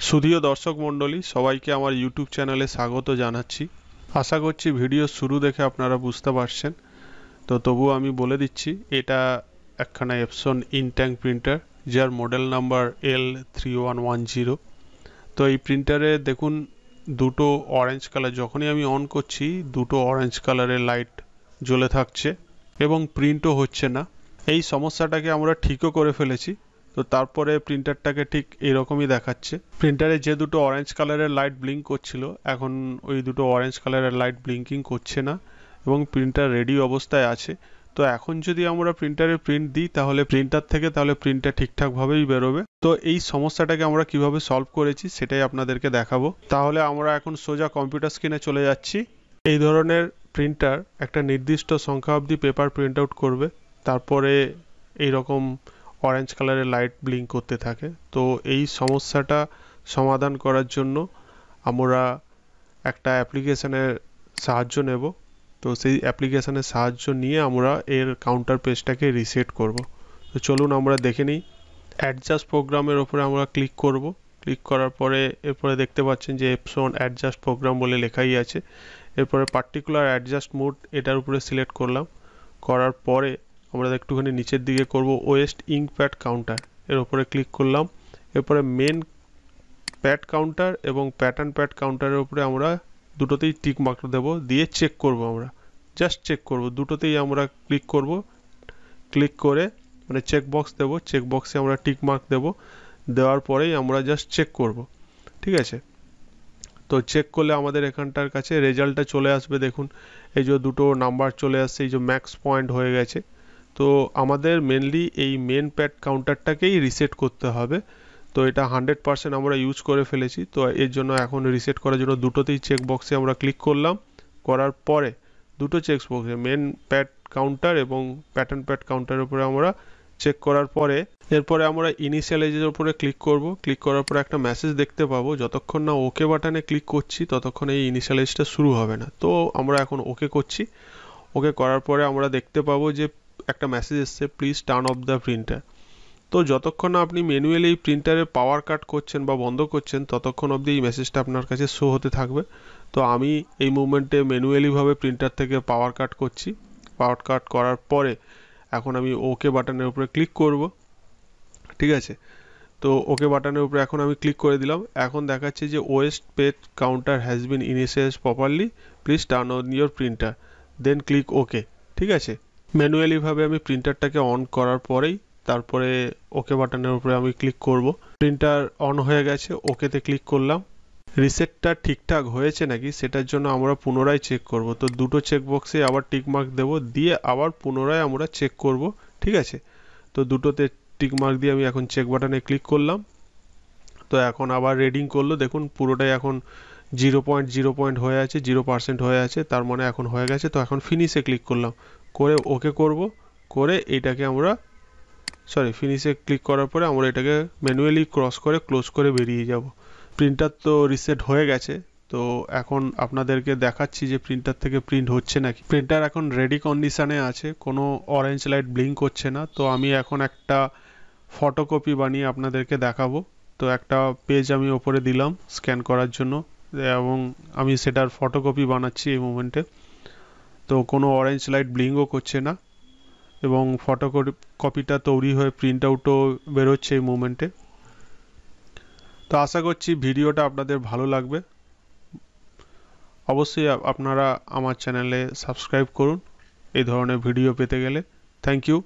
সুধীয় দর্শক মণ্ডলী সবাইকে আমার ইউটিউব চ্যানেলে স্বাগত জানাচ্ছি। আশা করছি ভিডিও শুরু দেখে আপনারা বুঝতে পারছেন। তো তবুও আমি বলে দিচ্ছি, এটা একখানা এপসন ইনট্যাঙ্ক প্রিন্টার, যার মডেল নাম্বার L3110। তো এই প্রিন্টারে দেখুন দুটো অরেঞ্জ কালার, যখনই আমি অন করছি দুটো অরেঞ্জ কালারের লাইট জ্বলে থাকছে এবং প্রিন্টও হচ্ছে না। এই সমস্যাটাকে আমরা ঠিকও করে ফেলেছি। তো তারপরে প্রিন্টারটাকে ঠিক এরকমই দেখাচ্ছে। প্রিন্টারে যে দুটো অরেঞ্জ কালারের লাইট ব্লিঙ্ক করছিল, এখন ওই দুটো অরেঞ্জ কালারের লাইট ব্লিঙ্কিং করছে না এবং প্রিন্টার রেডি অবস্থায় আছে। তো এখন যদি আমরা প্রিন্টারে প্রিন্ট দিই তাহলে প্রিন্টটা ঠিকঠাকভাবেই বেরোবে। তো এই সমস্যাটাকে আমরা কিভাবে সলভ করেছি সেটাই আপনাদেরকে দেখাবো। তাহলে আমরা এখন সোজা কম্পিউটার স্ক্রিনে চলে যাচ্ছি। এই ধরনের প্রিন্টার একটা নির্দিষ্ট সংখ্যা অবধি পেপার প্রিন্ট আউট করবে, তারপরে এইরকম অরেঞ্জ কালারের লাইট ব্লিঙ্ক করতে থাকে। তো এই সমস্যাটা সমাধান করার জন্য আমরা একটা অ্যাপ্লিকেশনের সাহায্য নেব। তো সেই অ্যাপ্লিকেশনের সাহায্য নিয়ে আমরা এর কাউন্টার পেজটাকে রিসেট করব। তো চলুন আমরা দেখে নিই। অ্যাডজাস্ট প্রোগ্রামের ওপরে আমরা ক্লিক করব। ক্লিক করার পরে এরপরে দেখতে পাচ্ছেন যে এপসন অ্যাডজাস্ট প্রোগ্রাম বলে লেখাই আছে। এরপরে পার্টিকুলার অ্যাডজাস্ট মোড এটার উপরে সিলেক্ট করলাম। করার পরে আমরা একটুখানি নিচের দিকে করব ওয়েস্ট ইঙ্ক প্যাড কাউন্টার, এর উপরে ক্লিক করলাম। এরপরে মেন প্যাড কাউন্টার এবং প্যাটার্ন প্যাড কাউন্টারের উপরে আমরা দুটোতেই টিক মার্ক দেবো, দিয়ে চেক করব। আমরা জাস্ট চেক করব, দুটোতেই আমরা ক্লিক করব। ক্লিক করে মানে চেক বক্স দেবো, চেক বক্সে আমরা টিক মার্ক দেবো। দেওয়ার পরেই আমরা জাস্ট চেক করব, ঠিক আছে। তো চেক করলে আমাদের এখানটার কাছে রেজাল্টটা চলে আসবে। দেখুন এই যে দুটো নাম্বার চলে আসছে, এই যে ম্যাক্স পয়েন্ট হয়ে গেছে। তো আমাদের মেনলি এই মেন প্যাড কাউন্টারটাকেই রিসেট করতে হবে। তো এটা 100% আমরা ইউজ করে ফেলেছি। তো এর জন্য এখন রিসেট করার জন্য দুটোতেই চেক বক্সে আমরা ক্লিক করলাম। করার পরে দুটো চেক বক্সে মেন প্যাড কাউন্টার এবং প্যাটার্ন প্যাড কাউন্টারের উপরে আমরা চেক করার পরে এরপরে আমরা ইনিশিয়ালাইজের উপরে ক্লিক করব। ক্লিক করার পরে একটা মেসেজ দেখতে পাবো, যতক্ষণ না ওকে বাটনে ক্লিক করছি ততক্ষণ এই ইনিশিয়ালাইজটা শুরু হবে না। তো আমরা এখন ওকে করছি। ওকে করার পরে আমরা দেখতে পাবো যে একটা মেসেজ এসছে, please turn off the printer. তো যতক্ষণ না আপনি ম্যানুয়ালি এই প্রিন্টারে পাওয়ার কাট করছেন বা বন্ধ করছেন ততক্ষণ অবধি এই মেসেজটা আপনার কাছে শো হতে থাকবে। তো আমি এই মুভমেন্টে ম্যানুয়ালিভাবে প্রিন্টার থেকে পাওয়ার কাট করছি। পাওয়ার কাট করার পরে এখন আমি ওকে বাটনের উপরে ক্লিক করব, ঠিক আছে। তো ওকে বাটনের উপরে এখন আমি ক্লিক করে দিলাম। এখন দেখাচ্ছে যে waste page counter has been initialized properly, please turn on your printer, then click okay, ঠিক আছে। ম্যানুয়ালিভাবে আমি প্রিন্টারটাকে অন করার পরেই তারপরে ওকে বাটনের উপরে আমি ক্লিক করব। প্রিন্টার অন হয়ে গেছে, ওকেতে ক্লিক করলাম। রিসেটটা ঠিকঠাক হয়েছে নাকি সেটার জন্য আমরা পুনরায় চেক করব। তো দুটো চেক বক্সে আবার টিক মার্ক দেব, দিয়ে আবার পুনরায় আমরা চেক করব, ঠিক আছে। তো দুটোতে টিক মার্ক দিয়ে আমি এখন চেক বাটনে ক্লিক করলাম। তো এখন আবার রিডিং করলো, দেখুন পুরোটাই এখন 0.0 হয়ে আছে, 0% হয়ে আছে, তার মানে এখন হয়ে গেছে। তো এখন ফিনিশে ক্লিক করলাম, করে ওকে করব। করে এইটাকে আমরা ফিনিশে ক্লিক করার পরে আমরা এটাকে ম্যানুয়ালি ক্রস করে ক্লোজ করে বেরিয়ে যাব। প্রিন্টার তো রিসেট হয়ে গেছে। তো এখন আপনাদেরকে দেখাচ্ছি যে প্রিন্টার থেকে প্রিন্ট হচ্ছে নাকি। প্রিন্টার এখন রেডি কন্ডিশনে আছে, কোনো অরেঞ্জ লাইট ব্লিঙ্ক করছে না। তো আমি এখন একটা ফটোকপি বানিয়ে আপনাদেরকে দেখাবো। তো একটা পেজ আমি ওপরে দিলাম স্ক্যান করার জন্য এবং আমি সেটার ফটোকপি বানাচ্ছি এই মোমেন্টে। তো কোনো অরেঞ্জ লাইট ব্লিঙ্কও করছে না এবং ফটোকপিটা তৈরি হয়ে প্রিন্ট আউটও বেরোচ্ছে এই মোমেন্টে। তো আশা করছি ভিডিওটা আপনাদের ভালো লাগবে। অবশ্যই আপনারা আমার চ্যানেলে সাবস্ক্রাইব করুন এই ধরনের ভিডিও পেতে গেলে। Thank you.